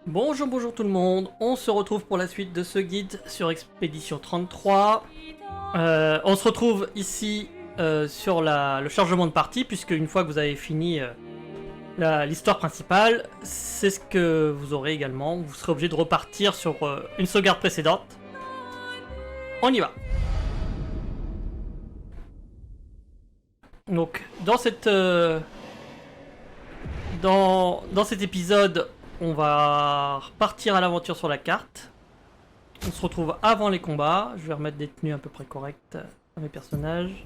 Bonjour, bonjour tout le monde, on se retrouve pour la suite de ce guide sur Expédition 33. On se retrouve ici sur le chargement de partie, puisque une fois que vous avez fini l'histoire principale, c'est ce que vous aurez également. Vous serez obligé de repartir sur une sauvegarde précédente. On y va. Donc dans cet épisode, on va repartir à l'aventure sur la carte. On se retrouve avant les combats. Je vais remettre des tenues à peu près correctes à mes personnages.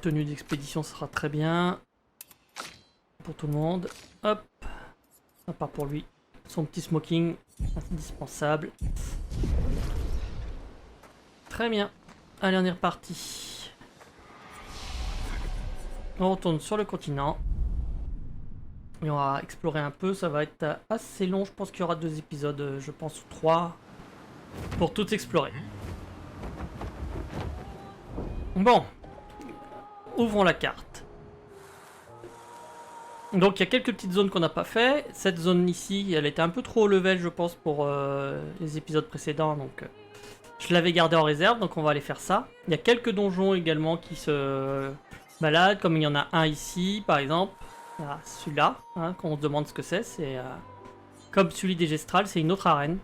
Tenue d'expédition sera très bien. Pour tout le monde. Hop. À part pour lui. Son petit smoking. Indispensable. Très bien. Allez, on est reparti. On retourne sur le continent. Et on va explorer un peu. Ça va être assez long. Je pense qu'il y aura 2 épisodes, je pense, ou 3. Pour tout explorer. Bon. Ouvrons la carte. Donc il y a quelques petites zones qu'on n'a pas fait. Cette zone ici, elle était un peu trop haut level, je pense, pour les épisodes précédents. Donc je l'avais gardé en réserve. Donc on va aller faire ça. Il y a quelques donjons également qui se baladent. Comme il y en a un ici, par exemple. Voilà, celui-là, hein, quand on se demande ce que c'est. C'est comme celui des Gestrales, c'est une autre arène.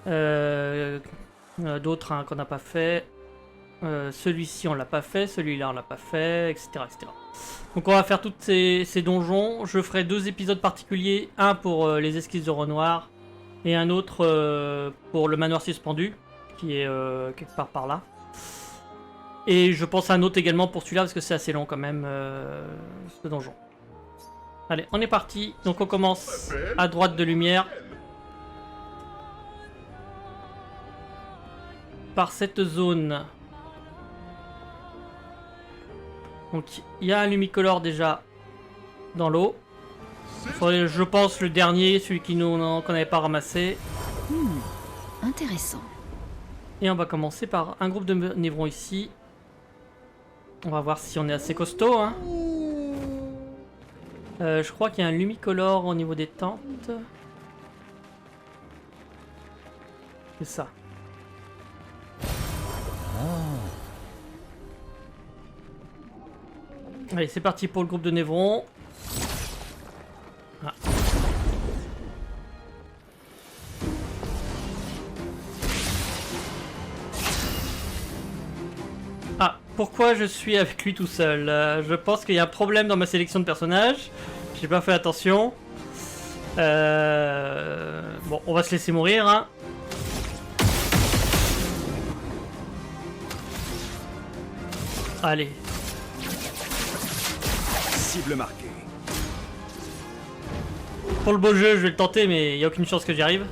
D'autres hein, qu'on n'a pas fait. Celui-ci on l'a pas fait, celui-là on l'a pas fait, etc., etc. Donc on va faire tous ces donjons. Je ferai 2 épisodes particuliers, un pour les esquisses de Renoir et un autre pour le manoir suspendu, qui est quelque part par là. Et je pense à un autre également pour celui-là parce que c'est assez long quand même ce donjon. Allez, on est parti. Donc on commence à droite de lumière. Par cette zone. Donc il y a un lumicolore déjà dans l'eau. Je pense le dernier, celui qu'on n'avait pas ramassé. Intéressant. Et on va commencer par un groupe de névrons ici. On va voir si on est assez costaud. Hein. Je crois qu'il y a un lumicolore au niveau des tentes. C'est ça. Allez, c'est parti pour le groupe de névrons. Ah. Ah, pourquoi je suis avec lui tout seul? Je pense qu'il y a un problème dans ma sélection de personnages. J'ai pas fait attention. Bon, on va se laisser mourir. Hein. Allez. Cible marquée. Pour le beau jeu, je vais le tenter, mais il n'y a aucune chance que j'y arrive.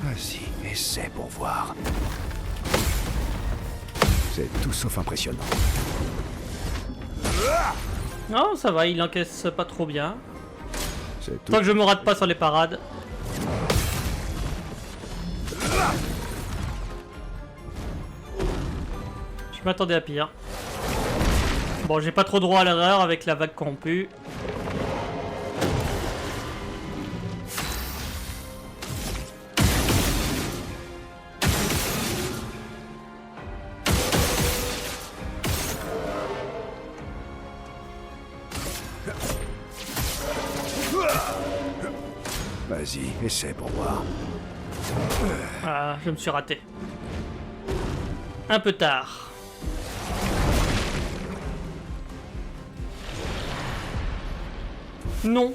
Vas-y, essaie pour voir. C'est tout sauf impressionnant. Non, ça va, il encaisse pas trop bien. C'est tout. Tant que je me rate pas sur les parades. Je m'attendais à pire. Bon, j'ai pas trop droit à l'erreur avec la vague corrompue. Vas-y, essaie pour voir. Ah, je me suis raté. Un peu tard. Non.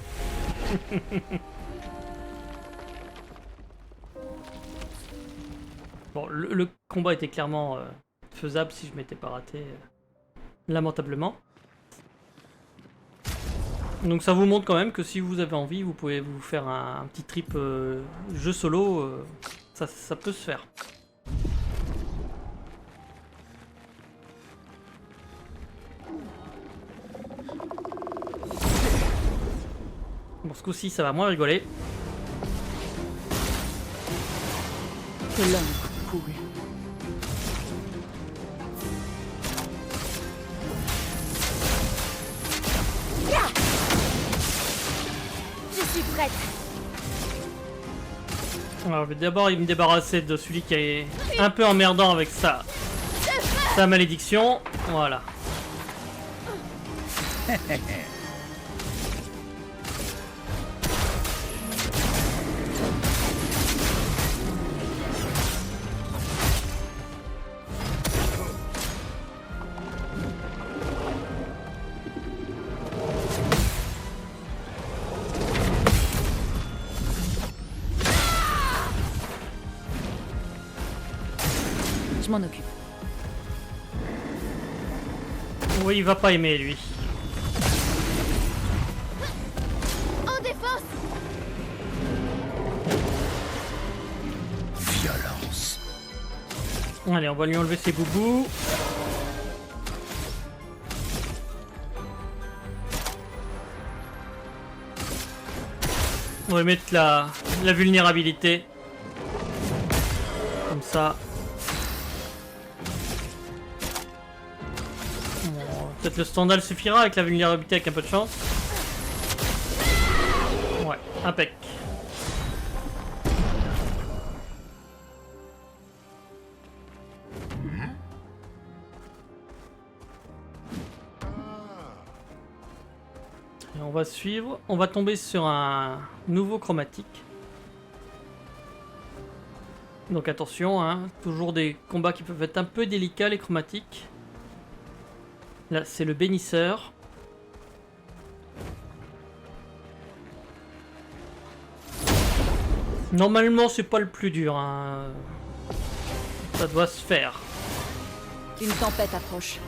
Bon, le combat était clairement faisable si je m'étais pas raté. Lamentablement. Donc ça vous montre quand même que si vous avez envie, vous pouvez vous faire un petit trip jeu solo, ça peut se faire. Bon, ce coup-ci, ça va moins rigoler. Que l'homme pourri. Je suis prête. Alors, je vais d'abord me débarrasser de celui qui est un peu emmerdant avec sa malédiction. Voilà. Je m'en occupe. Oui, il va pas aimer, lui. En défense. Violence. Allez, on va lui enlever ses boubous. On va mettre la vulnérabilité. Comme ça. Bon, peut-être le standard suffira avec la vulnérabilité avec un peu de chance. Ouais, impec. Et on va suivre. On va tomber sur un nouveau chromatique. Donc attention, hein, toujours des combats qui peuvent être un peu délicats, les chromatiques. Là, c'est le bénisseur. Normalement, c'est pas le plus dur, hein. Ça doit se faire. Une tempête approche.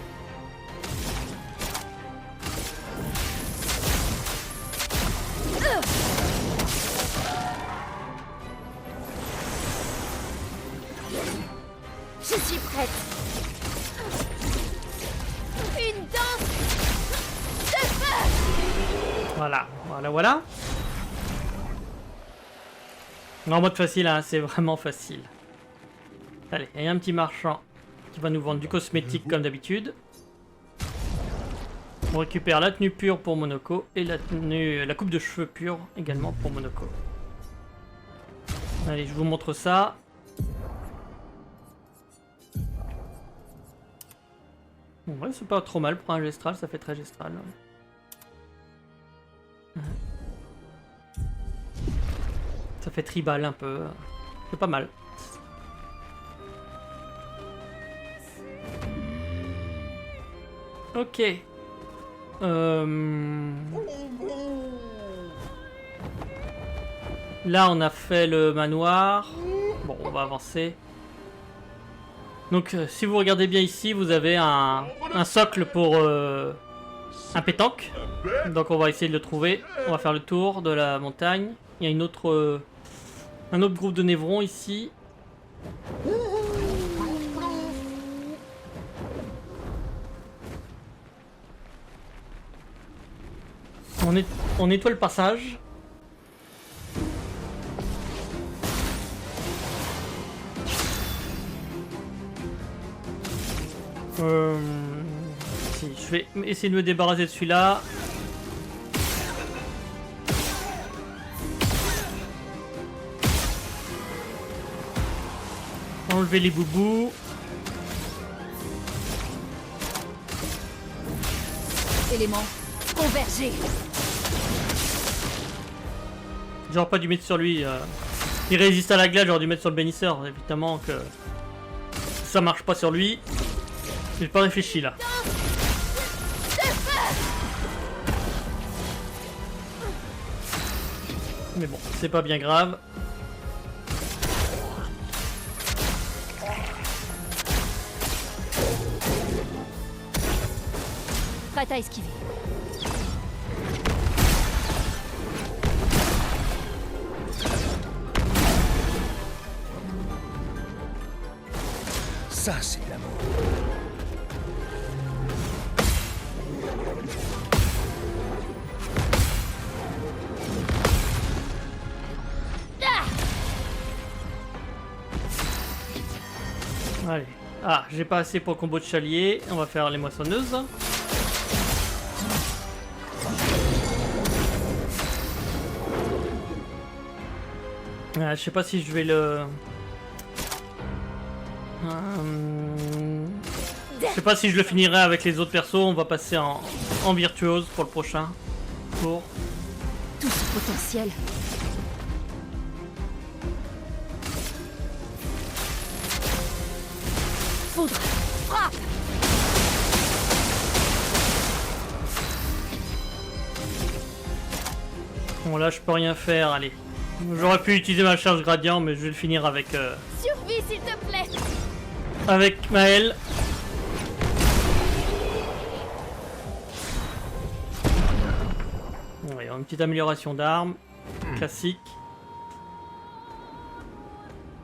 Je suis prête. Une danse de feu. Voilà, voilà. En mode facile, hein, c'est vraiment facile. Allez, il y a un petit marchand qui va nous vendre du cosmétique comme d'habitude. On récupère la tenue pure pour Monoko et la coupe de cheveux pure également pour Monoko. Allez, je vous montre ça. Ouais, c'est pas trop mal pour un gestral, ça fait très gestral. Ça fait tribal un peu. C'est pas mal. Ok. Là, on a fait le manoir. Bon, on va avancer. Donc, si vous regardez bien ici, vous avez un socle pour un pétanque. Donc, on va essayer de le trouver. On va faire le tour de la montagne. Il y a un autre groupe de névrons ici. On nettoie le passage. Si, je vais essayer de me débarrasser de celui-là. Enlever les boubous. Éléments convergés. J'aurais pas dû mettre sur lui. Il résiste à la glace, j'aurais dû mettre sur le bénisseur. Évidemment que ça marche pas sur lui. J'ai pas réfléchi là. Mais bon, c'est pas bien grave. Prête à esquiver. Ça, c'est l'amour. Allez. Ah, j'ai pas assez pour le combo de chalier. On va faire les moissonneuses. Je sais pas si je vais le... Je sais pas si je le finirai avec les autres persos. On va passer en virtuose pour le prochain tour. Tout ce potentiel. Foudre, frappe. Bon là je peux rien faire, allez. J'aurais pu utiliser ma charge gradient mais je vais le finir avec Survie, s'il te plaît. avec Maël. Ouais, une petite amélioration d'armes, classique.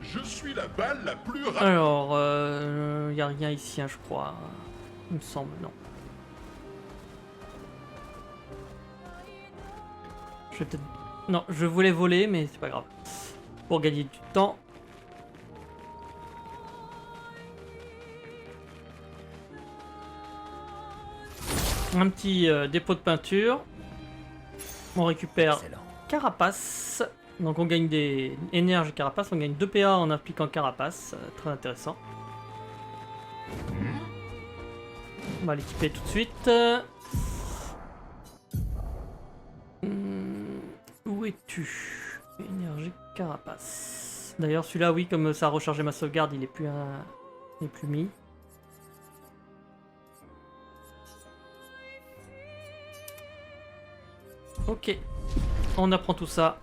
Je suis la balle la plus rapide. Alors, y a rien ici, hein, je crois. Il me semble, non. Je vais peut-être... Non, je voulais voler, mais c'est pas grave. Pour gagner du temps. Un petit dépôt de peinture. On récupère Excellent. carapace. Donc on gagne des énergies carapace. On gagne 2 PA en appliquant carapace. Très intéressant. On va l'équiper tout de suite. Où es-tu? Énergie carapace. D'ailleurs celui-là, oui, comme ça a rechargé ma sauvegarde, il est plus mis. Ok, on apprend tout ça.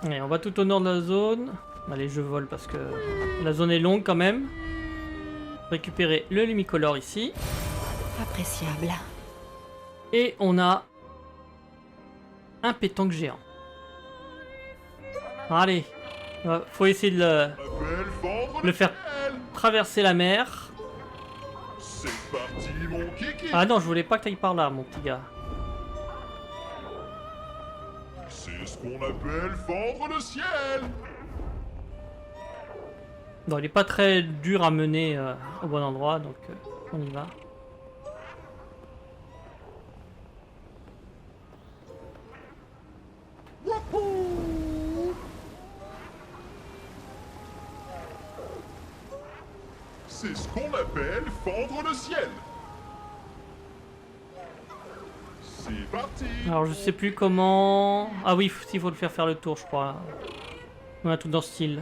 Allez, on va tout au nord de la zone. Allez, je vole parce que la zone est longue quand même. Récupérer le lumicolore ici. Appréciable. Et on a un pétanque géant. Allez, faut essayer de Appelle fendre le faire ciel. traverser la mer. C'est parti, mon kiki. Ah non, je voulais pas que t'ailles par là, mon petit gars. C'est ce qu'on appelle fendre le ciel. Non, il est pas très dur à mener au bon endroit, donc on y va. C'est ce qu'on appelle fendre le ciel. C'est parti. Alors je sais plus comment... Ah oui, il faut le faire le tour, je crois. On a tout dans ce style.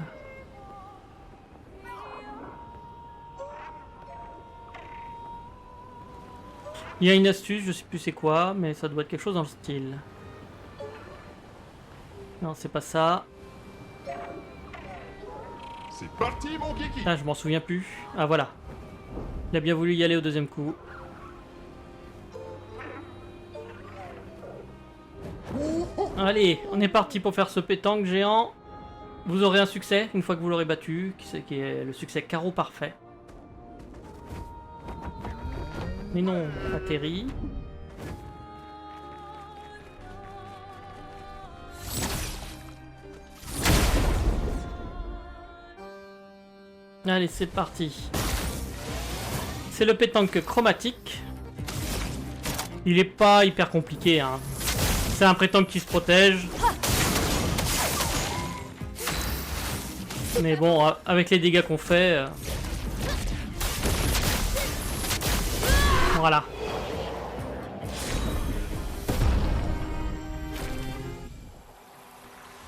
Il y a une astuce, je sais plus c'est quoi, mais ça doit être quelque chose dans le style. Non, c'est pas ça. C'est parti, mon kiki. Ah, je m'en souviens plus. Ah voilà. Il a bien voulu y aller au deuxième coup. Allez, on est parti pour faire ce pétanque géant. Vous aurez un succès une fois que vous l'aurez battu, qui est le succès carreau parfait. Mais non, atterri. Allez, c'est parti. C'est le pétanque chromatique. Il est pas hyper compliqué, hein. C'est un pétanque qui se protège. Mais bon, avec les dégâts qu'on fait... Voilà.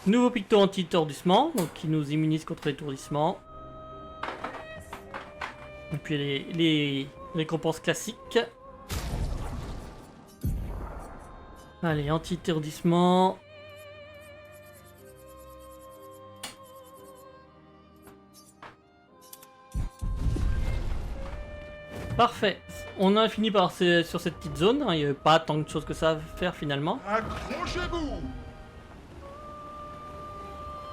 Nouveau picto anti-étourdissement, donc qui nous immunise contre l'étourdissement. Et puis les récompenses classiques. Allez, anti-étourdissement. Parfait. On a fini par sur cette petite zone. Il n'y avait pas tant de choses que ça à faire finalement. Accrochez-vous.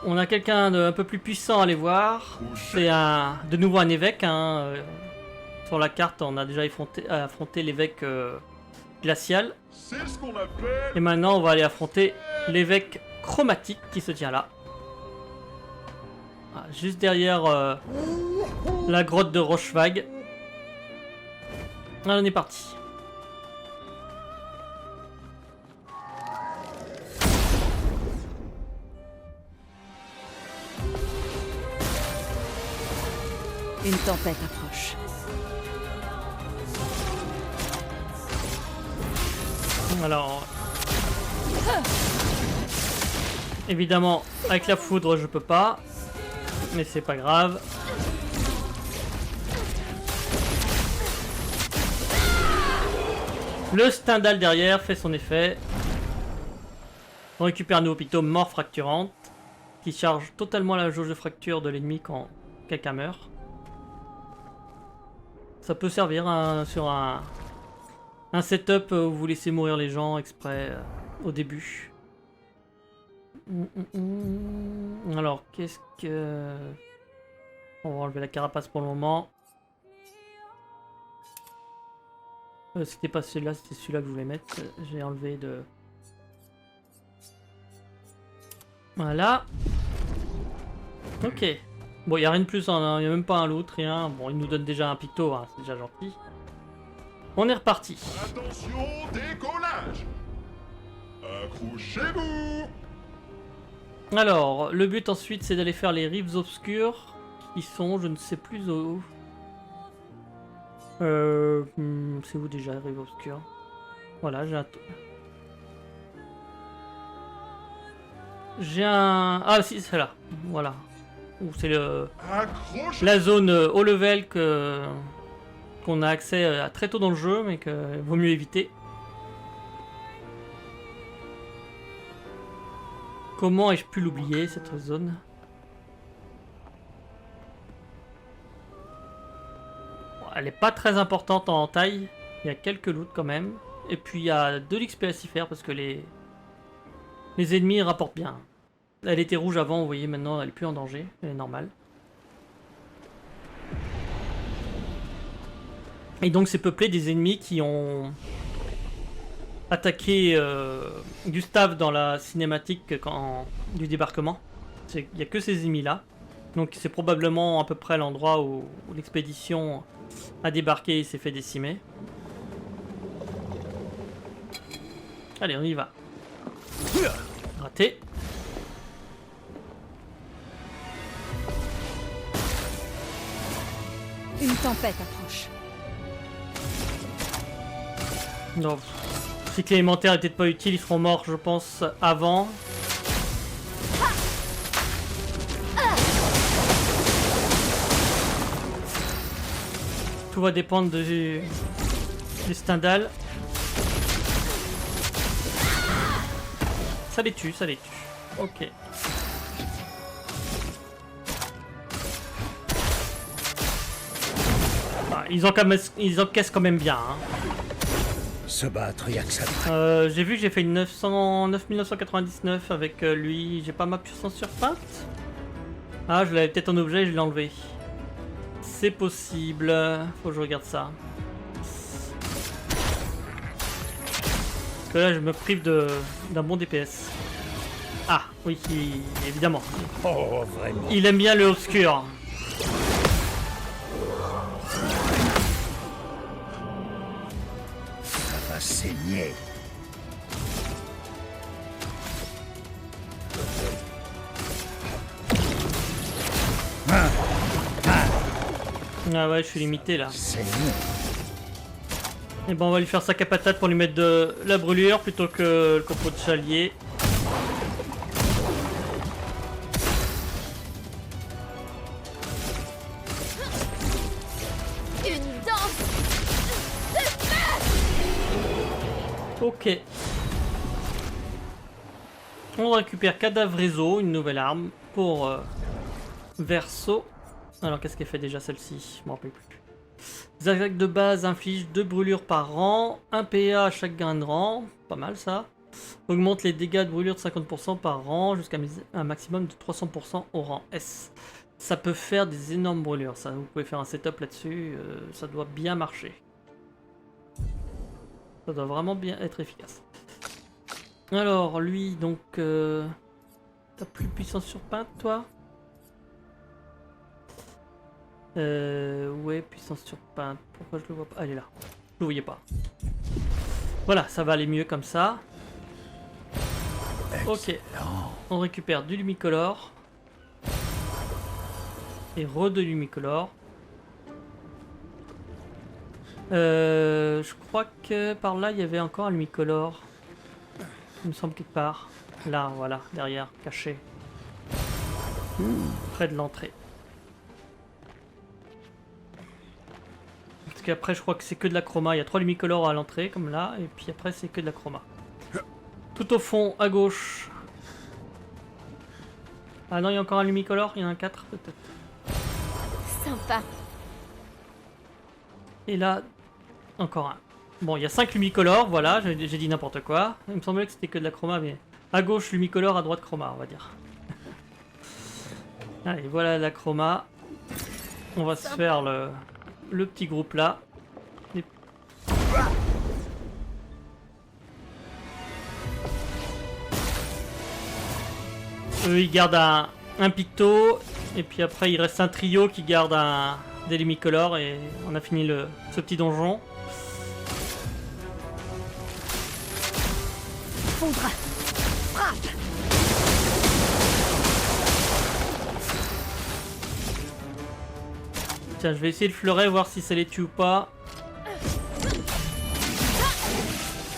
On a quelqu'un d'un peu plus puissant à aller voir. C'est de nouveau un évêque. Hein. Sur la carte, on a déjà affronté l'évêque glacial. C'est ce qu'on appelle... Et maintenant, on va aller affronter l'évêque chromatique qui se tient là. Ah, juste derrière la grotte de Rochevague. Allez, on est parti. Une tempête approche. Alors... Évidemment, avec la foudre, je peux pas. Mais c'est pas grave. Le Stendhal derrière fait son effet. On récupère un nouveau picto mort fracturante qui charge totalement la jauge de fracture de l'ennemi quand quelqu'un meurt. Ça peut servir sur un setup où vous laissez mourir les gens exprès au début. Alors, qu'est-ce que... On va enlever la carapace pour le moment. C'était pas celui-là, c'était celui-là que je voulais mettre. J'ai enlevé de... Voilà. Ok. Bon, il n'y a rien de plus, il n'y a même pas un loot, rien. Bon, il nous donne déjà un picto, hein, c'est déjà gentil. On est reparti. Attention, décollage. Accrochez-vous. Alors, le but ensuite, c'est d'aller faire les rives obscures, qui sont, je ne sais plus où. C'est où déjà, rives obscures? Voilà, j'ai un... Ah si, c'est là. Voilà. Où c'est la zone haut level qu'on a accès à très tôt dans le jeu, mais que vaut mieux éviter. Comment ai-je pu l'oublier, cette zone? Bon, elle n'est pas très importante en taille. Il y a quelques loots quand même. Et puis il y a de l'XP à s'y faire parce que les ennemis rapportent bien. Elle était rouge avant, vous voyez, maintenant elle est plus en danger. Elle est normale. Et donc c'est peuplé des ennemis qui ont attaqué Gustave dans la cinématique du débarquement. Il n'y a que ces ennemis là. Donc c'est probablement à peu près l'endroit où l'expédition a débarqué et s'est fait décimer. Allez, on y va. Raté. Une tempête approche. Non. Si que l'élémentaire était pas utile, ils seront morts, je pense, avant. Tout va dépendre du Stendhal. Ça les tue, ça les tue. Ok. Ah, ils encaissent quand même bien. Hein. Se battre, y'a que ça. J'ai vu que j'ai fait une 9999 avec lui. J'ai pas ma puissance sur patte. Ah, je l'avais peut-être en objet et je l'ai enlevé. C'est possible. Faut que je regarde ça. Parce que là, je me prive d'un bon DPS. Ah, oui, évidemment. Oh, vraiment. Il aime bien le obscur. Ça va saigner. Ah ouais, je suis limité là. Saigner. Et ben on va lui faire sac à patate pour lui mettre de la brûlure plutôt que le copeau de chalier. Une danse. Ok. On récupère cadavre réseau, une nouvelle arme pour Verso. Alors qu'est-ce qu'elle fait déjà celle-ci? Je m'en rappelle plus. Les attaques de base infligent 2 brûlures par rang, 1 PA à chaque gain de rang, pas mal ça. Augmente les dégâts de brûlure de 50% par rang jusqu'à un maximum de 300% au rang S. Ça peut faire des énormes brûlures, ça. Vous pouvez faire un setup là-dessus, ça doit bien marcher. Ça doit vraiment bien être efficace. Alors, lui, donc... T'as plus de puissance sur peinte, toi? Ouais, puissance sur peinte. Pourquoi je le vois pas? Ah, elle est là. Je le voyais pas. Voilà, ça va aller mieux comme ça. Ok. On récupère du Lumicolor. Et de Lumicolor. Je crois que par là, il y avait encore un Lumicolor. Il me semble quelque part. Là, voilà, derrière, caché. Près de l'entrée. Parce qu'après, je crois que c'est que de la chroma. Il y a 3 Lumicolor à l'entrée, comme là. Et puis après, c'est que de la chroma. Tout au fond, à gauche. Ah non, il y a encore un Lumicolor. Il y en a 4, peut-être. Sympa. Et là, encore un. Bon, il y a 5 Lumicolor, voilà, j'ai dit n'importe quoi. Il me semblait que c'était que de la chroma, mais à gauche Lumicolor, à droite chroma, on va dire. Allez, voilà la chroma. On va se faire le petit groupe là. Et... Eux, ils gardent un picto, et puis après, il reste un trio qui garde des Lumicolor, et on a fini ce petit donjon. Fondra. Frappe. Tiens, je vais essayer le fleuret, voir si ça les tue ou pas.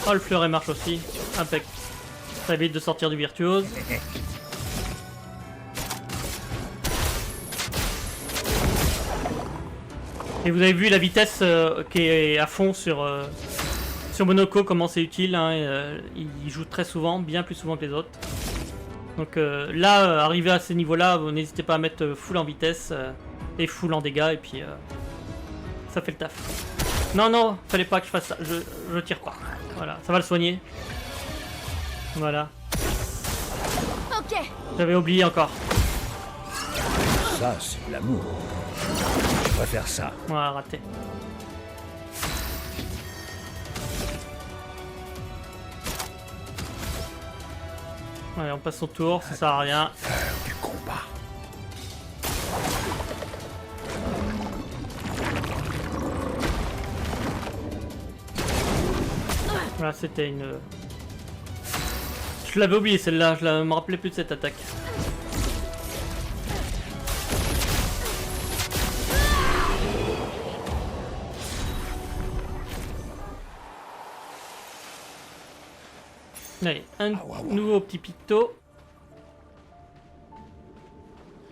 Oh, le fleuret marche aussi. Impec. Ça évite de sortir du virtuose. Et vous avez vu la vitesse qui est à fond sur Monoko, comment c'est utile. Hein, il joue très souvent, bien plus souvent que les autres. Donc là, arrivé à ces niveaux-là, vous n'hésitez pas à mettre full en vitesse et full en dégâts, et puis ça fait le taf. Non, non, fallait pas que je fasse ça, je tire pas. Voilà, ça va le soigner. Voilà. Ok. J'avais oublié encore. Ça, c'est de l'amour. Je préfère ça. Voilà, raté. Allez, on passe son tour, ça sert à rien. Du combat. Voilà, c'était une... Je l'avais oublié celle-là, je me rappelais plus de cette attaque. Allez, un nouveau petit picto.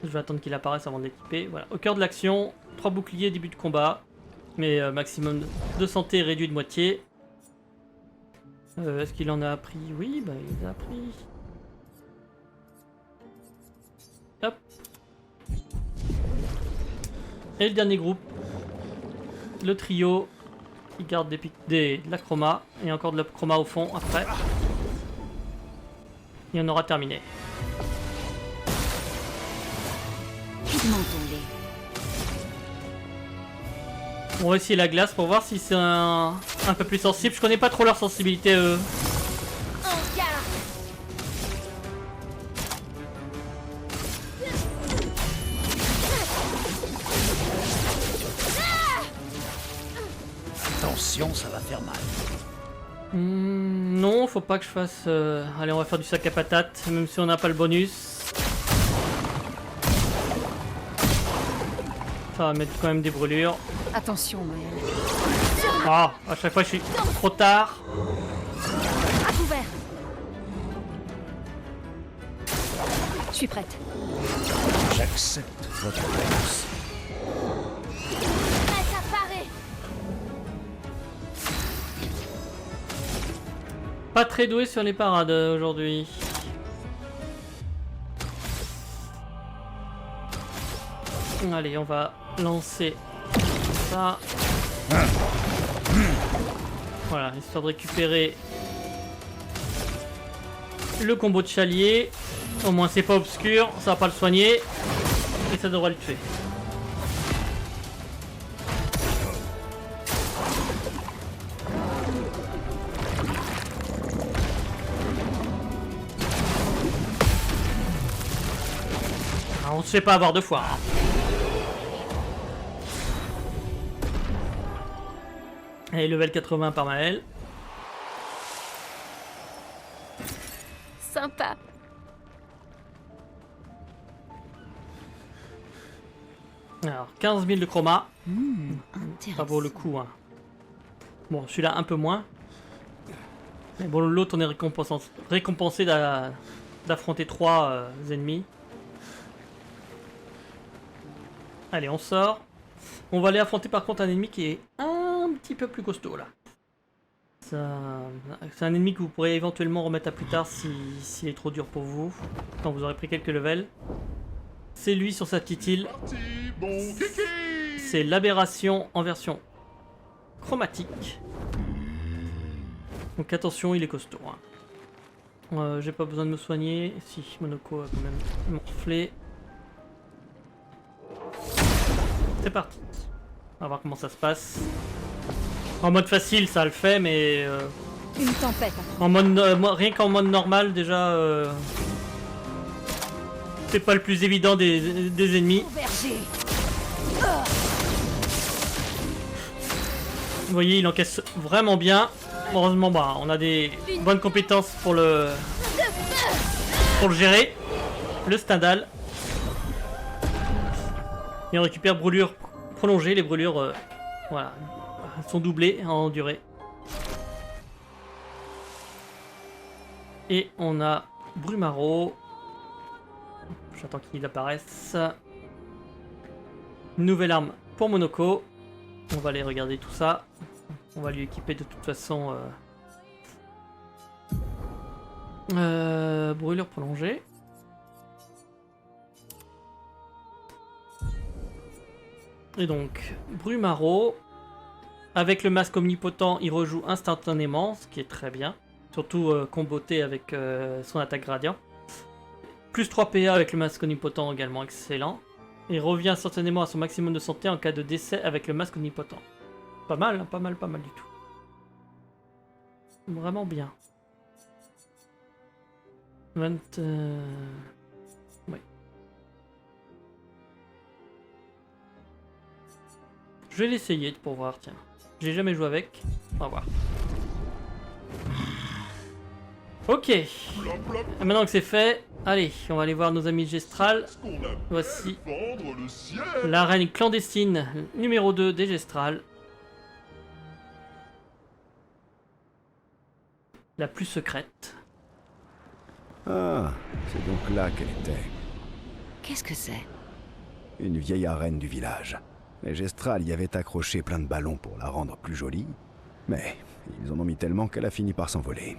Je vais attendre qu'il apparaisse avant de l'équiper. Voilà. Au cœur de l'action, 3 boucliers, début de combat. Mais maximum de santé réduit de moitié. Est-ce qu'il en a appris? Oui, bah il a appris. Hop. Et le dernier groupe. Le trio. Qui garde de la chroma. Et encore de la chroma au fond après. Et on aura terminé. Pigmentons-les. On va essayer la glace pour voir si c'est un peu plus sensible. Je connais pas trop leur sensibilité eux. En garde. Attention, ça va faire mal. Non, faut pas que je fasse... Allez, on va faire du sac à patates, même si on n'a pas le bonus. Ça va mettre quand même des brûlures. Attention, Maël. Ah, à chaque fois je suis trop tard. À couvert. Je suis prête. J'accepte votre réponse. Prête à parer. Pas très doué sur les parades aujourd'hui. Allez, on va lancer ça. Voilà, histoire de récupérer le combo de chalier. Au moins c'est pas obscur, ça va pas le soigner. Et ça devrait le tuer. on se fait pas avoir deux fois. Hein. Allez, level 80 par Maël. Sympa. Alors, 15 000 de chroma. Intéressant. Ça vaut le coup. Hein. Bon, celui-là un peu moins. Mais bon, l'autre, on est récompensé d'affronter 3 ennemis. Allez, on sort. On va aller affronter par contre un ennemi qui est un petit peu plus costaud là. C'est un ennemi que vous pourrez éventuellement remettre à plus tard s'il est trop dur pour vous, quand vous aurez pris quelques levels. C'est lui sur sa petite île. Parti, bon kiki. C'est l'aberration en version chromatique. Donc attention, il est costaud. Hein. J'ai pas besoin de me soigner. Si, Monoko a quand même morflé. C'est parti. On va voir comment ça se passe. En mode facile, ça le fait, mais Une tempête. en mode rien qu'en mode normal, déjà, c'est pas le plus évident des ennemis. Berger. Vous voyez, il encaisse vraiment bien. Heureusement, bah, on a des bonnes compétences pour le gérer. Le Stendhal. Et on récupère brûlure prolongée. Les brûlures, voilà, sont doublées en durée. Et on a Brumaro. J'attends qu'il apparaisse. Nouvelle arme pour Monoko. On va aller regarder tout ça. On va lui équiper de toute façon brûlure prolongée. Et donc, Brumaro. Avec le masque omnipotent, il rejoue instantanément, ce qui est très bien. Surtout comboté avec son attaque gradient. Plus 3 PA avec le masque omnipotent également, excellent. Et revient instantanément à son maximum de santé en cas de décès avec le masque omnipotent. Pas mal, hein, pas mal du tout. Vraiment bien. 20... Ouais. Je vais l'essayer pour voir, tiens. J'ai jamais joué avec. On va voir. Ok. Plop, plop. Et maintenant que c'est fait, allez, on va aller voir nos amis Gestral. Ce qu'on appelle Voici fendre le ciel. l'arène clandestine numéro 2 des Gestral. La plus secrète. Ah, c'est donc là qu'elle était. Qu'est-ce que c'est? Une vieille arène du village. Les Gestral y avaient accroché plein de ballons pour la rendre plus jolie, mais ils en ont mis tellement qu'elle a fini par s'envoler.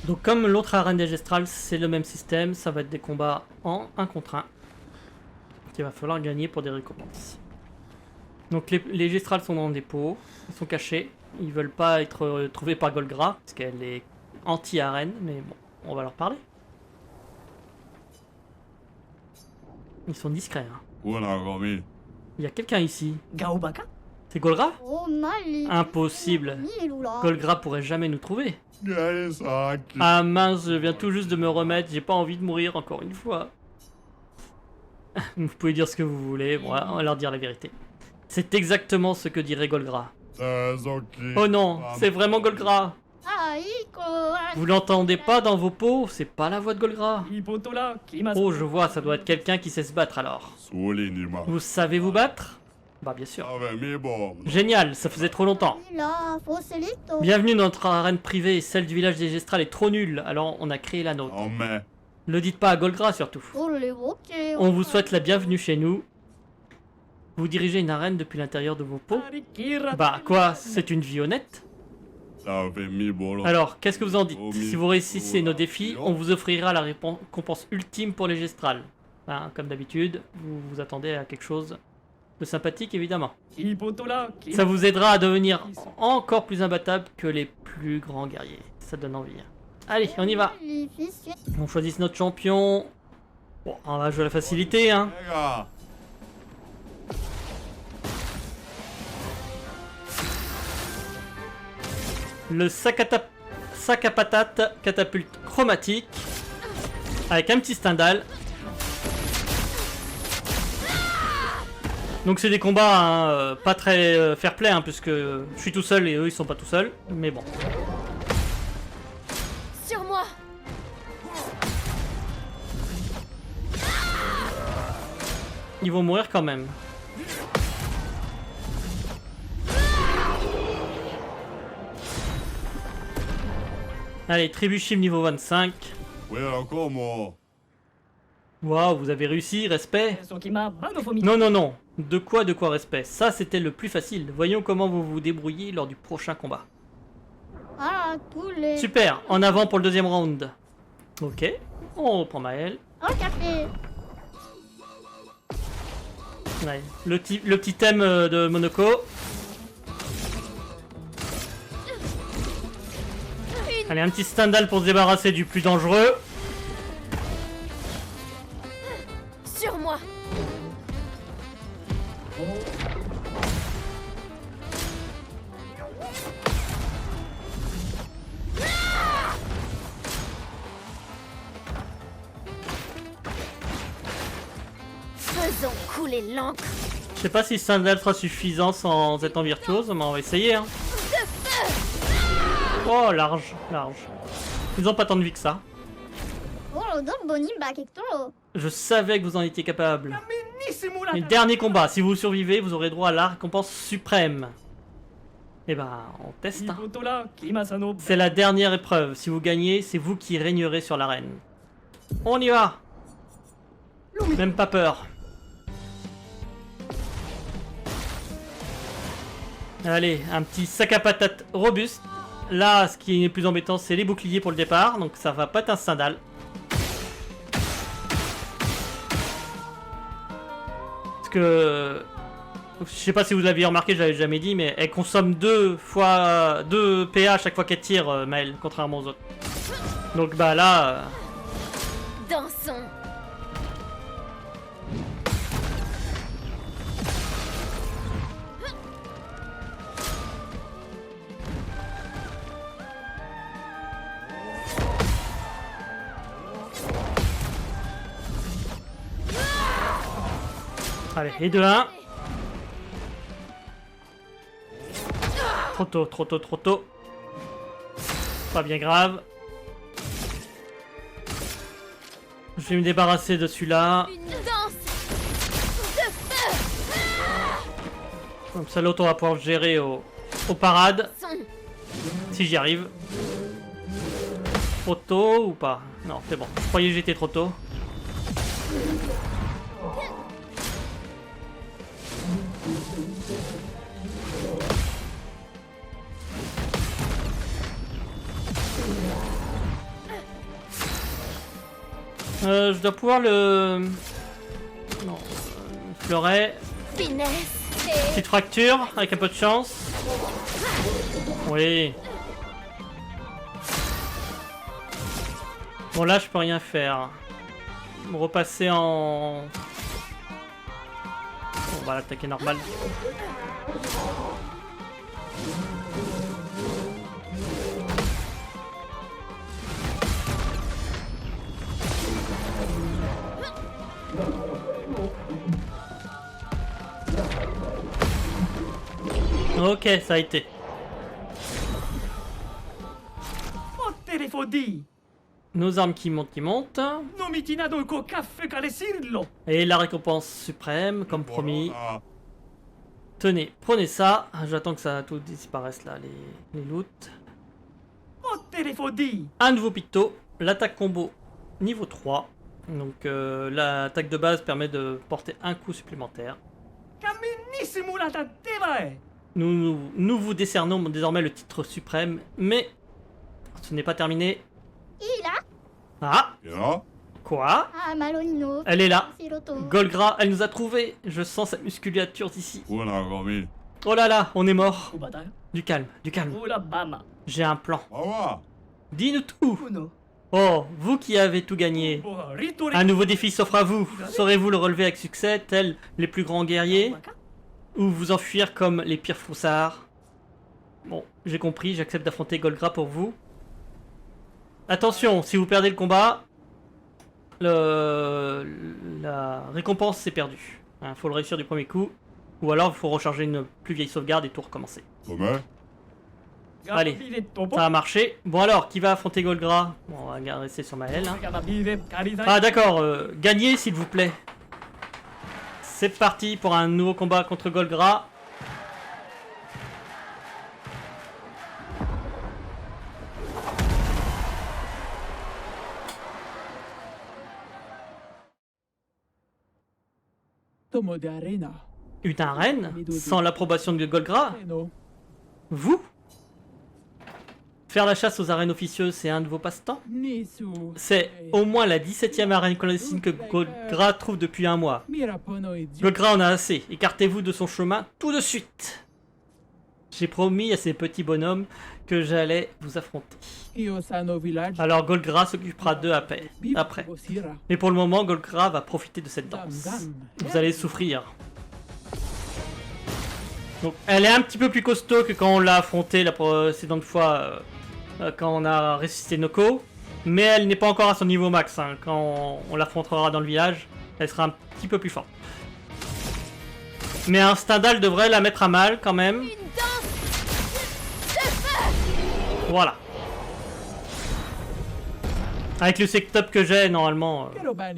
Donc comme l'autre arène des Gestral, c'est le même système, ça va être des combats en 1 contre 1. Qu'il va falloir gagner pour des récompenses. Donc les Gestral sont dans des pots, ils sont cachés, ils veulent pas être trouvés par Golgra, parce qu'elle est anti-arène, mais bon, on va leur parler. Ils sont discrets. Hein. Il y a quelqu'un ici. Gaobaka? C'est Golgra? Oh, Mali. Impossible. Golgra. Golgra pourrait jamais nous trouver. Allez, ça. Ah mince, je viens tout juste de me remettre, j'ai pas envie de mourir encore une fois. Vous pouvez dire ce que vous voulez, bon, on va leur dire la vérité. C'est exactement ce que dirait Golgra. Oh non, c'est vraiment Golgra. Vous l'entendez pas dans vos peaux, c'est pas la voix de Golgra. Oh, je vois, ça doit être quelqu'un qui sait se battre alors. Vous savez vous battre? Bah bien sûr. Génial, ça faisait trop longtemps. Bienvenue dans notre arène privée, celle du village des Gestral est trop nulle, alors on a créé la nôtre. Ne le dites pas à Golgra surtout. On vous souhaite la bienvenue chez nous. Vous dirigez une arène depuis l'intérieur de vos peaux? Bah quoi, c'est une vie honnête? Alors, qu'est-ce que vous en dites? Si vous réussissez nos défis, on vous offrira la récompense ultime pour les Gestral. Hein, comme d'habitude, vous vous attendez à quelque chose de sympathique évidemment. Ça vous aidera à devenir encore plus imbattable que les plus grands guerriers. Ça donne envie. Allez, on y va. On choisit notre champion. Bon, on va jouer à la facilité, hein. Le sac à patate catapulte chromatique avec un petit Stendhal. Donc c'est des combats hein, pas très fair play hein, puisque je suis tout seul et eux ils sont pas tout seuls, mais bon. Sur moi. Ils vont mourir quand même. Allez, Trébuchim niveau 25. Ouais, encore moi. Waouh, vous avez réussi, respect. Non, non, non. De quoi respect? Ça, c'était le plus facile. Voyons comment vous vous débrouillez lors du prochain combat. Ah, tous les... Super, en avant pour le deuxième round. Ok, on reprend Maël. Oh, café. Ouais, le petit thème de Monoko. Allez, un petit Stendhal pour se débarrasser du plus dangereux. Sur moi. Faisons couler l'encre. Je sais pas si Stendhal sera suffisant sans étant virtuose, mais on va essayer. Hein. Oh, large, large. Ils ont pas tant de vie que ça. Oh, donc Bonimba, Kektoro. Je savais que vous en étiez capable. Et dernier combat, si vous survivez, vous aurez droit à la récompense suprême. Et ben, on teste. Hein. C'est la dernière épreuve. Si vous gagnez, c'est vous qui régnerez sur l'arène. On y va. Même pas peur. Allez, un petit sac à patates robuste. Là, ce qui est le plus embêtant, c'est les boucliers pour le départ. Donc ça va pas être un Stendhal. Parce que... Je sais pas si vous l'aviez remarqué, je l'avais jamais dit, mais elle consomme 2 PA à chaque fois qu'elle tire, Maël, contrairement aux autres. Donc bah là... Dansons. Allez, et de 1. Trop tôt, trop tôt, trop tôt. Pas bien grave. Je vais me débarrasser de celui-là. Une danse de feu. Comme ça, l'autre, on va pouvoir le gérer au parades. Son. Si j'y arrive. Trop tôt ou pas? Non, c'est bon. Je croyais que j'étais trop tôt. Je dois pouvoir le... Non. Fleuret. Finesse. Petite fracture, avec un peu de chance. Oui. Bon là, je peux rien faire. Repasser en... On va l'attaquer normal. Ok, ça a été. Nos armes qui montent. Et la récompense suprême, comme promis. Voilà. Tenez, prenez ça. J'attends que ça tout disparaisse là, les loots. Un nouveau picto. L'attaque combo niveau 3. Donc l'attaque de base permet de porter un coup supplémentaire. Nous vous décernons désormais le titre suprême, mais ce n'est pas terminé. Il a... Ah, Bien. quoi? Ah, Malonino. Elle est là. Siroto. Golgra, elle nous a trouvés. Je sens sa musculature d'ici. On a gommé. Oh là là, on est mort. Du calme, du calme. J'ai un plan. Mawa. Dis-nous tout. Oh, vous qui avez tout gagné. Un nouveau défi s'offre à vous. Saurez-vous le relever avec succès, tels les plus grands guerriers? Ou vous enfuir comme les pires foussards? Bon, j'ai compris, j'accepte d'affronter Golgra pour vous. Attention, si vous perdez le combat, la récompense c'est perdu. Hein, faut le réussir du premier coup. Ou alors il faut recharger une plus vieille sauvegarde et tout recommencer. Comment? Allez, ça a marché. Bon alors, qui va affronter Golgra? Bon, on va rester sur Maël. Hein. Ah d'accord, gagnez s'il vous plaît. C'est parti pour un nouveau combat contre Golgra. Une arène sans l'approbation de Golgra? Vous? Faire la chasse aux arènes officieuses, c'est un de vos passe-temps? C'est au moins la 17e arène clandestine que Golgra trouve depuis un mois. Golgra en a assez. Écartez-vous de son chemin tout de suite. J'ai promis à ces petits bonhommes que j'allais vous affronter. Alors Golgra s'occupera d'eux après. Mais pour le moment, Golgra va profiter de cette danse. Vous allez souffrir. Donc, elle est un petit peu plus costaud que quand on l'a affronté la précédente fois, quand on a ressuscité Noko. Mais elle n'est pas encore à son niveau max. Hein. Quand on l'affrontera dans le village, elle sera un petit peu plus forte. Mais un Stendhal devrait la mettre à mal quand même. Voilà. Avec le setup que j'ai, normalement,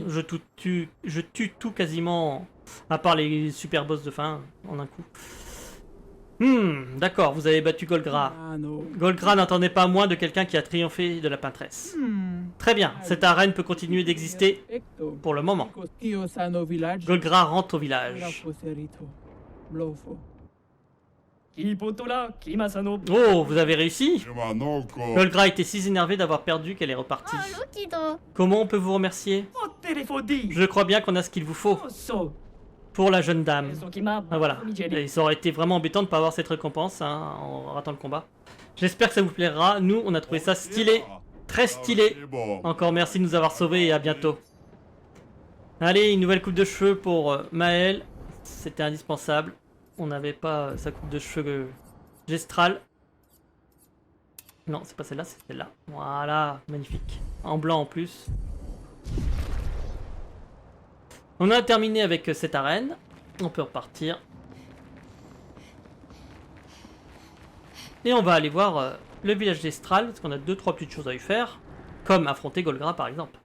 je tue tout quasiment, à part les super boss de fin, en un coup. D'accord, vous avez battu Golgra. Golgra n'attendait pas moins de quelqu'un qui a triomphé de la peintresse. Très bien, cette arène peut continuer d'exister pour le moment. Golgra rentre au village. Oh, vous avez réussi? Golgra était si énervée d'avoir perdu qu'elle est repartie. Comment on peut vous remercier? Je crois bien qu'on a ce qu'il vous faut. Pour la jeune dame. Ah, voilà. Et ça aurait été vraiment embêtant de ne pas avoir cette récompense hein, en ratant le combat. J'espère que ça vous plaira. Nous, on a trouvé ça stylé. Très stylé. Encore merci de nous avoir sauvés et à bientôt. Allez, une nouvelle coupe de cheveux pour Maël. C'était indispensable. On n'avait pas sa coupe de cheveux gestrale. Non, c'est pas celle-là, c'est celle-là. Voilà, magnifique. En blanc en plus. On a terminé avec cette arène. On peut repartir. Et on va aller voir le village d'Estral, parce qu'on a 2-3 petites choses à y faire. Comme affronter Golgra par exemple.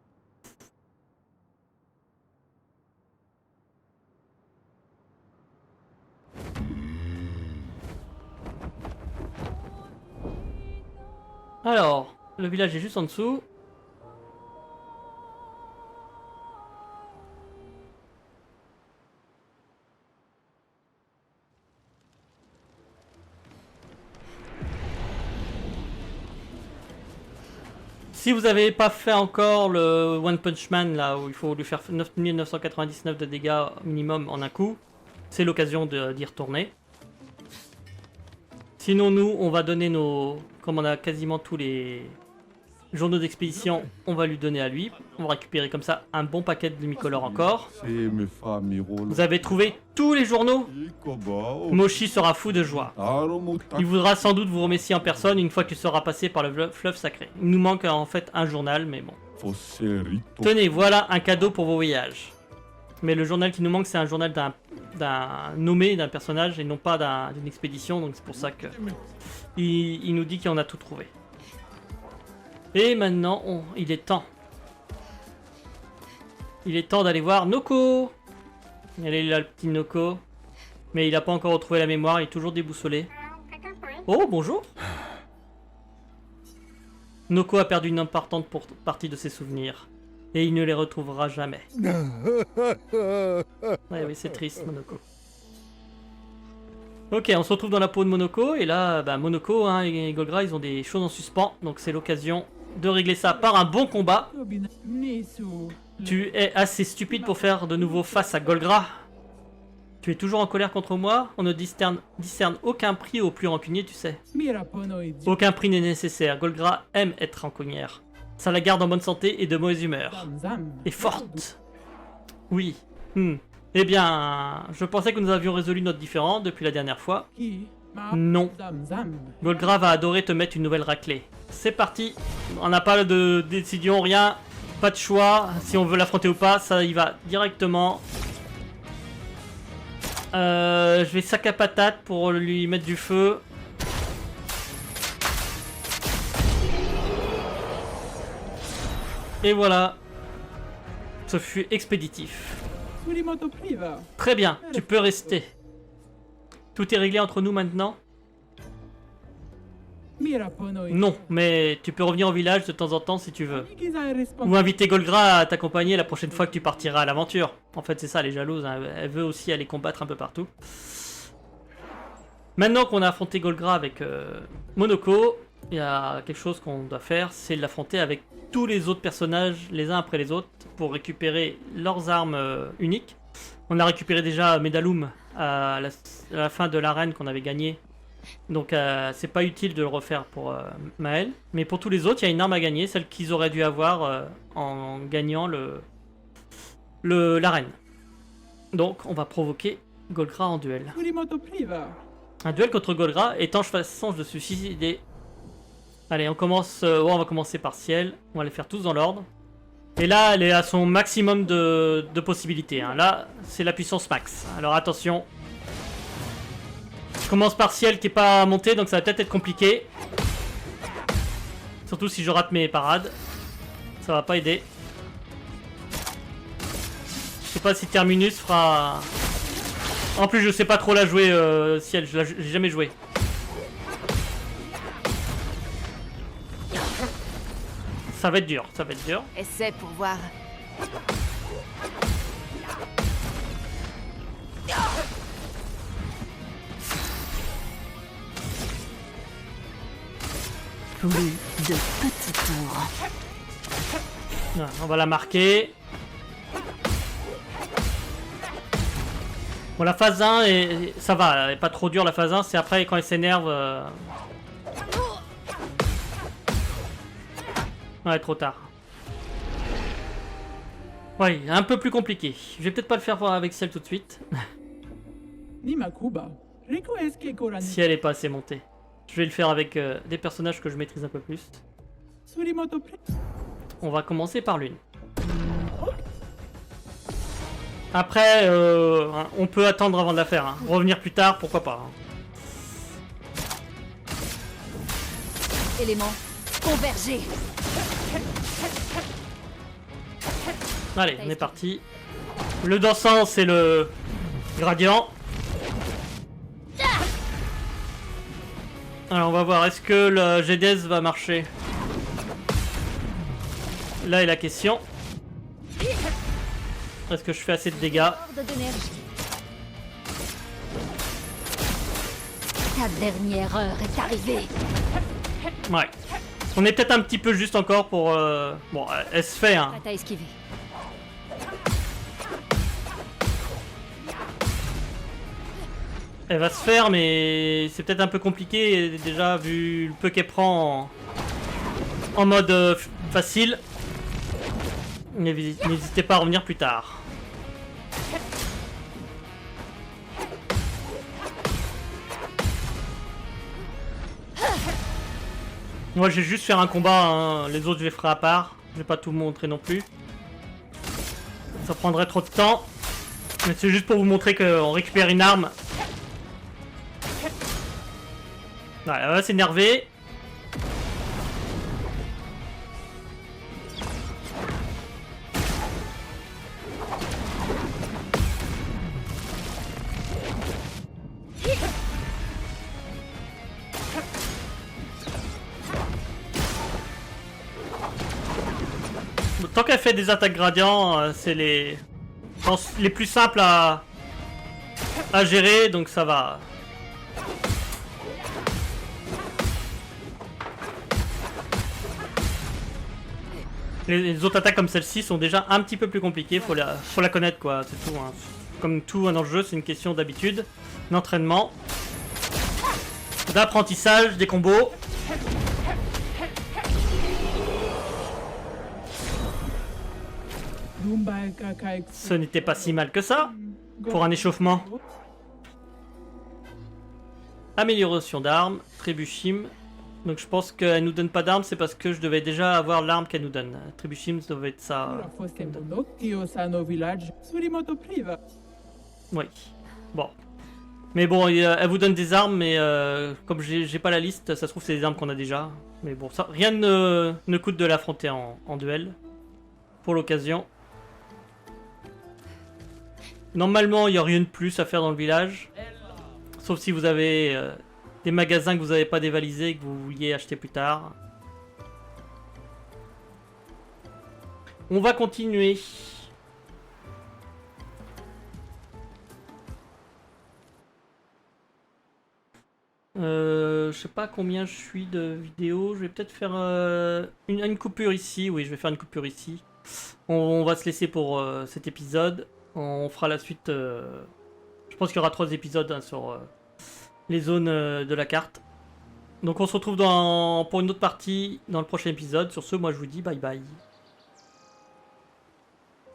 Alors, le village est juste en dessous. Si vous n'avez pas fait encore le One Punch Man, là où il faut lui faire 9999 de dégâts minimum en un coup, c'est l'occasion d'y retourner. Sinon nous, on va donner nos... Comme on a quasiment tous les journaux d'expédition, on va lui donner à lui. On va récupérer comme ça un bon paquet de demi-colores encore. Vous avez trouvé tous les journaux? Moshi sera fou de joie. Il voudra sans doute vous remercier en personne une fois qu'il sera passé par le fleuve sacré. Il nous manque en fait un journal, mais bon. Tenez, voilà un cadeau pour vos voyages. Mais le journal qui nous manque, c'est un journal d'un nommé, d'un personnage, et non pas d'une expédition, donc c'est pour ça que il nous dit qu'on a tout trouvé. Et maintenant, il est temps. Il est temps d'aller voir Noko. Elle est là, le petit Noko. Mais il n'a pas encore retrouvé la mémoire, il est toujours déboussolé. Oh, bonjour. Noko a perdu une importante partie de ses souvenirs. Et il ne les retrouvera jamais. Ouais, oui, c'est triste, Monoko. Ok, on se retrouve dans la peau de Monoko. Et là, bah, Monoko hein, et Golgra, ils ont des choses en suspens. Donc c'est l'occasion de régler ça par un bon combat. Tu es assez stupide pour faire de nouveau face à Golgra. Tu es toujours en colère contre moi. On ne discerne aucun prix au plus rancunier, tu sais. Aucun prix n'est nécessaire. Golgra aime être rancunière. Ça la garde en bonne santé et de mauvaise humeur. Et forte. Oui. Eh bien, je pensais que nous avions résolu notre différend depuis la dernière fois. Non. Golgra va adorer te mettre une nouvelle raclée. C'est parti. On n'a pas de décision, rien. Pas de choix. Si on veut l'affronter ou pas, ça y va directement. Je vais sac à patate pour lui mettre du feu. Et voilà. Ce fut expéditif. Très bien, tu peux rester. Tout est réglé entre nous maintenant? Non, mais tu peux revenir au village de temps en temps si tu veux. Ou inviter Golgra à t'accompagner la prochaine fois que tu partiras à l'aventure. En fait, c'est ça, elle est jalouse, hein. Elle veut aussi aller combattre un peu partout. Maintenant qu'on a affronté Golgra avec Monoko, il y a quelque chose qu'on doit faire, c'est l'affronter avec tous les autres personnages, les uns après les autres, pour récupérer leurs armes uniques. On a récupéré déjà Medalum à la fin de l'arène qu'on avait gagné. Donc c'est pas utile de le refaire pour Maël. Mais pour tous les autres, il y a une arme à gagner, celle qu'ils auraient dû avoir en gagnant l'arène. Donc on va provoquer Golgra en duel. Un duel contre Golgra, étanche façon de se suicider. Allez, on commence. On va commencer par Ciel. On va les faire tous dans l'ordre. Et là, elle est à son maximum de possibilités. Hein. Là, c'est la puissance max. Alors attention. Je commence par Ciel qui est pas monté, donc ça va peut-être être compliqué. Surtout si je rate mes parades. Ça va pas aider. Je sais pas si Terminus fera... En plus, je sais pas trop la jouer, Ciel. J'ai jamais joué. Ça va être dur, ça va être dur. Essaie pour voir. Plus de petits tours. Voilà, on va la marquer. Bon, la phase 1, ça va, elle est pas trop dure la phase 1, c'est après quand elle s'énerve... Ouais, trop tard. Ouais, un peu plus compliqué. Je vais peut-être pas le faire voir avec Ciel tout de suite. Si elle est pas assez montée. Je vais le faire avec des personnages que je maîtrise un peu plus. On va commencer par Lune. Après, on peut attendre avant de la faire. Hein. Revenir plus tard, pourquoi pas. Hein. Élément convergé. Allez, on est parti. Le dansant, c'est le gradient. Alors, on va voir, est-ce que le GDS va marcher? Là est la question. Est-ce que je fais assez de dégâts? Horde d'énergie. Ta dernière heure est arrivée. Ouais. On est peut-être un petit peu juste encore pour... Bon, elle se fait, hein. Prête à esquiver. Elle va se faire, mais c'est peut-être un peu compliqué, déjà, vu le peu qu'elle prend en mode facile. N'hésitez pas à revenir plus tard. Moi, je vais juste faire un combat, hein. Les autres, je les ferai à part. Je vais pas tout montrer non plus. Ça prendrait trop de temps. Mais c'est juste pour vous montrer qu'on récupère une arme. Ouais, elle va s'énerver. Tant qu'elle fait des attaques gradients, c'est les plus simples à gérer, donc ça va. Les autres attaques comme celle-ci sont déjà un petit peu plus compliquées, faut la connaître quoi, c'est tout. Hein. Comme tout dans le jeu, c'est une question d'habitude, d'entraînement, d'apprentissage, des combos. Ce n'était pas si mal que ça, pour un échauffement. Amélioration d'armes, Trébuchim. Donc je pense qu'elle nous donne pas d'armes, c'est parce que je devais déjà avoir l'arme qu'elle nous donne. Trébuchim, ça doit être ça. qu'elle me donne. Oui. Bon. Mais bon, elle vous donne des armes, mais comme j'ai pas la liste, ça se trouve c'est des armes qu'on a déjà. Mais bon, ça, rien ne coûte de l'affronter en duel. Pour l'occasion. Normalement, il n'y a rien de plus à faire dans le village. Sauf si vous avez des magasins que vous n'avez pas dévalisés et que vous vouliez acheter plus tard. On va continuer. Je sais pas combien je suis de vidéos. Je vais peut-être faire une coupure ici. Oui, je vais faire une coupure ici. On va se laisser pour cet épisode. On fera la suite. Je pense qu'il y aura 3 épisodes hein, sur les zones de la carte. Donc on se retrouve pour une autre partie dans le prochain épisode. Sur ce, moi je vous dis bye bye.